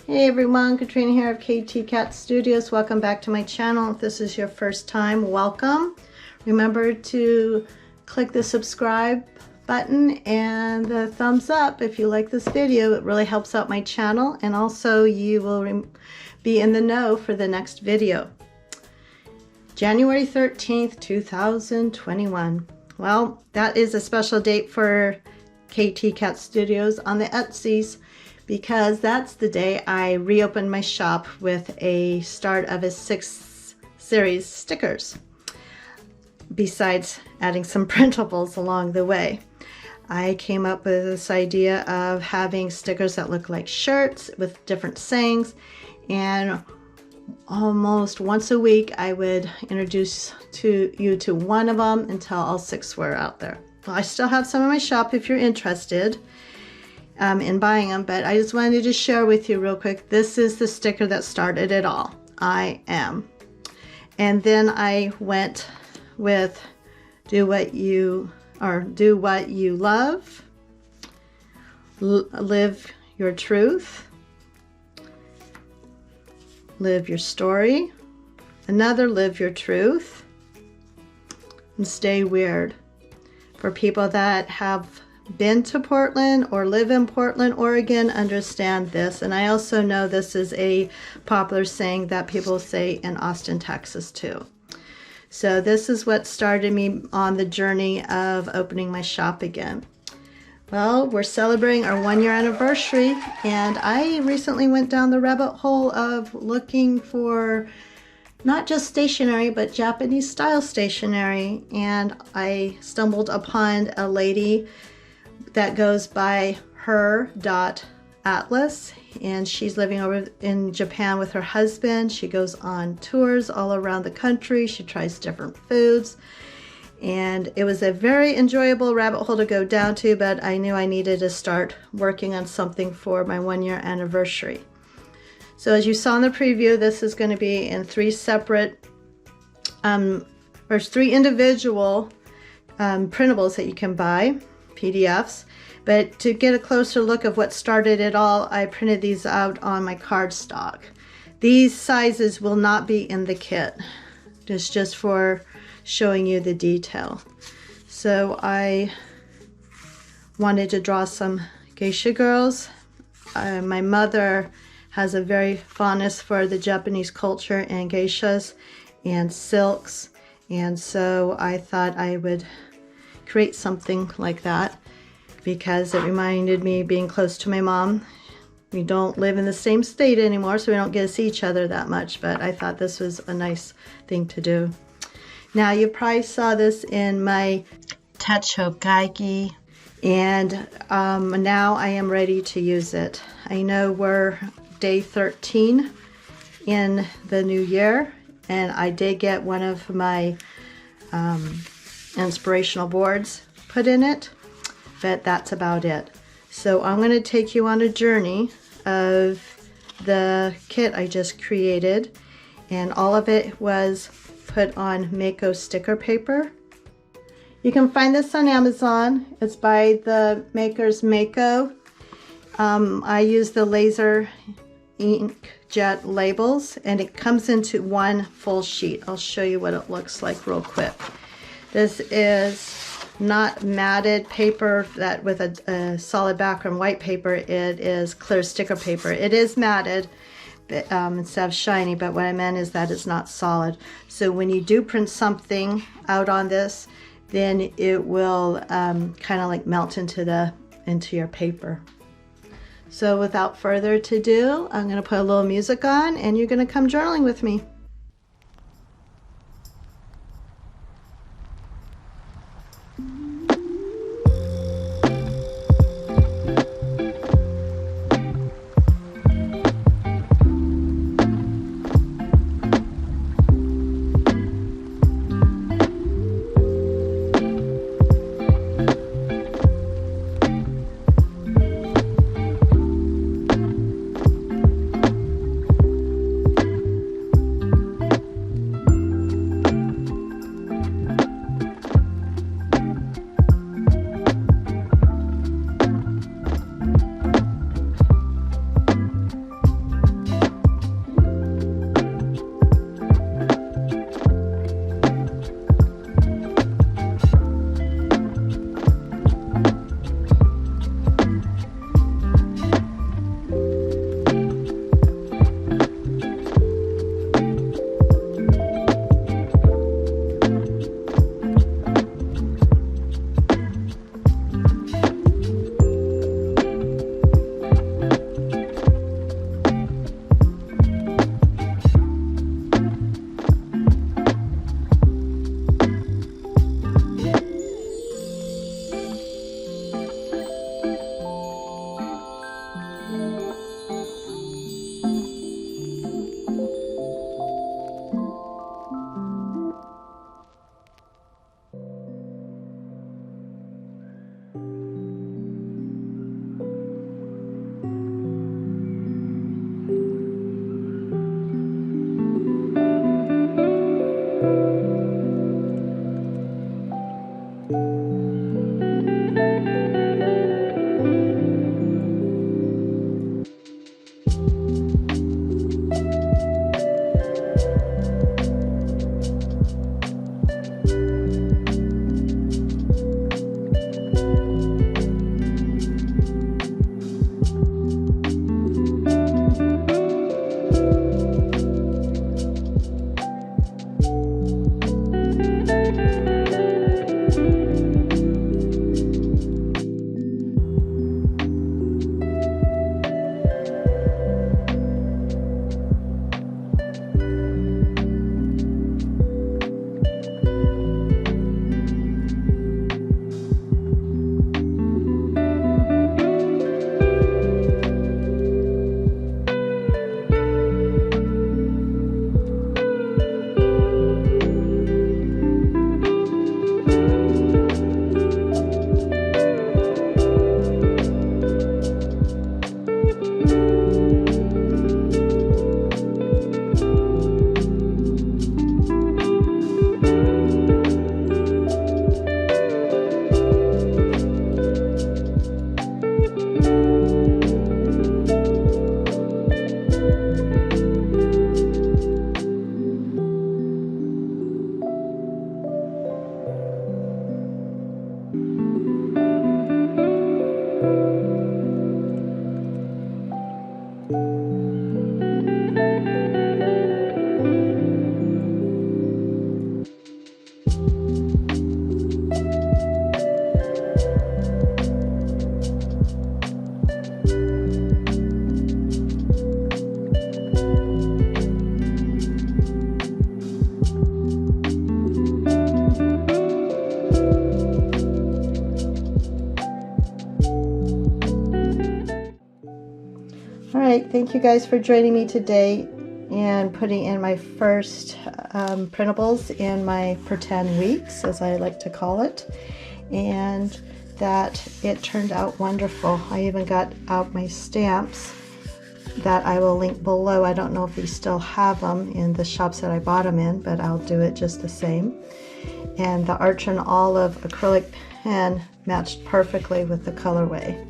Hey everyone, Katrina here of KTKatz Studios. Welcome back to my channel. If this is your first time, welcome. Remember to click the subscribe button and the thumbs up if you like this video. It really helps out my channel, and also you will be in the know for the next video. January 13th, 2021. Well, that is a special date for KTKatz Studios on the Etsy's, because that's the day I reopened my shop with a start of a 6 series stickers, besides adding some printables along the way. I came up with this idea of having stickers that look like shirts with different sayings, and almost once a week I would introduce you to one of them until all 6 were out there. Well, I still have some in my shop if you're interested in buying them, but I just wanted to share with you real quick. This is the sticker that started it all. I am. And then I went with do what you love, live your truth, live your story, another live your truth, and stay weird. For people that have been to Portland or live in Portland, Oregon, understand this. And I also know this is a popular saying that people say in Austin, Texas too. So this is what started me on the journey of opening my shop again. Well, we're celebrating our 1-year anniversary, and I recently went down the rabbit hole of looking for not just stationery, but Japanese style stationery. And I stumbled upon a lady that goes by her.atlas, and she's living over in Japan with her husband. She goes on tours all around the country. She tries different foods, and it was a very enjoyable rabbit hole to go down to, but I knew I needed to start working on something for my 1-year anniversary. So as you saw in the preview, this is going to be in 3 separate or 3 individual printables that you can buy, PDFs. But to get a closer look of what started it all, I printed these out on my cardstock. These sizes will not be in the kit. It's just for showing you the detail. So I wanted to draw some geisha girls. My mother has a very fondness for the Japanese culture and geishas and silks, and so I thought I would create something like that because it reminded me of being close to my mom. We don't live in the same state anymore, so we don't get to see each other that much, but I thought this was a nice thing to do. Now, you probably saw this in my Tachogaiki, and now I am ready to use it. I know we're day 13 in the new year, and I did get one of my inspirational boards put in it, but that's about it. So I'm going to take you on a journey of the kit I just created, and all of it was put on Mako sticker paper. You can find this on Amazon. It's by the makers Mako. I use the laser inkjet labels, and it comes into 1 full sheet. I'll show you what it looks like real quick. This is not matted paper that with a solid background white paper. It is clear sticker paper. It is matted instead of shiny, but what I meant is that it's not solid. So when you do print something out on this, then it will kind of like melt into your paper. So without further ado, I'm going to put a little music on, and you're going to come journaling with me. thank you guys for joining me today and putting in my first printables in my pretend weeks, as I like to call it, and that it turned out wonderful. I even got out my stamps that I will link below. I don't know if they still have them in the shops that I bought them in, but I'll do it just the same. And the Arch and Olive acrylic pen matched perfectly with the colorway.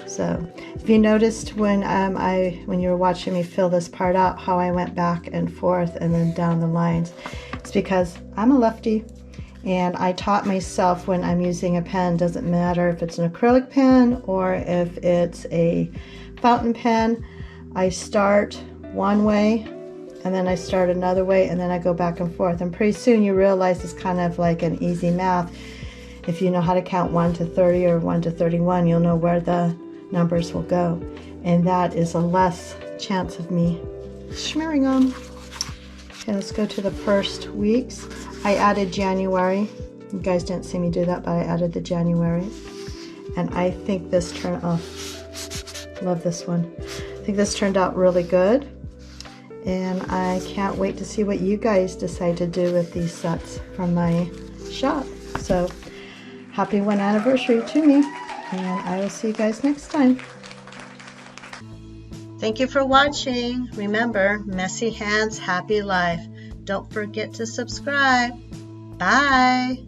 So if you noticed when you were watching me fill this part out, how I went back and forth and then down the lines, it's because I'm a lefty, and I taught myself when I'm using a pen, doesn't matter if it's an acrylic pen or if it's a fountain pen, I start one way and then I start another way and then I go back and forth, and pretty soon you realize it's kind of like an easy math. If you know how to count 1 to 30 or 1 to 31, you'll know where the numbers will go, and that is a less chance of me smearing them. Okay, let's go to the first weeks. I added January. You guys didn't see me do that, but I added the January, and I think this turned out, love this one. I think this turned out really good, and I can't wait to see what you guys decide to do with these sets from my shop. So happy 1 anniversary to me, and I will see you guys next time. Thank you for watching. Remember, messy hands, happy life. Don't forget to subscribe. Bye.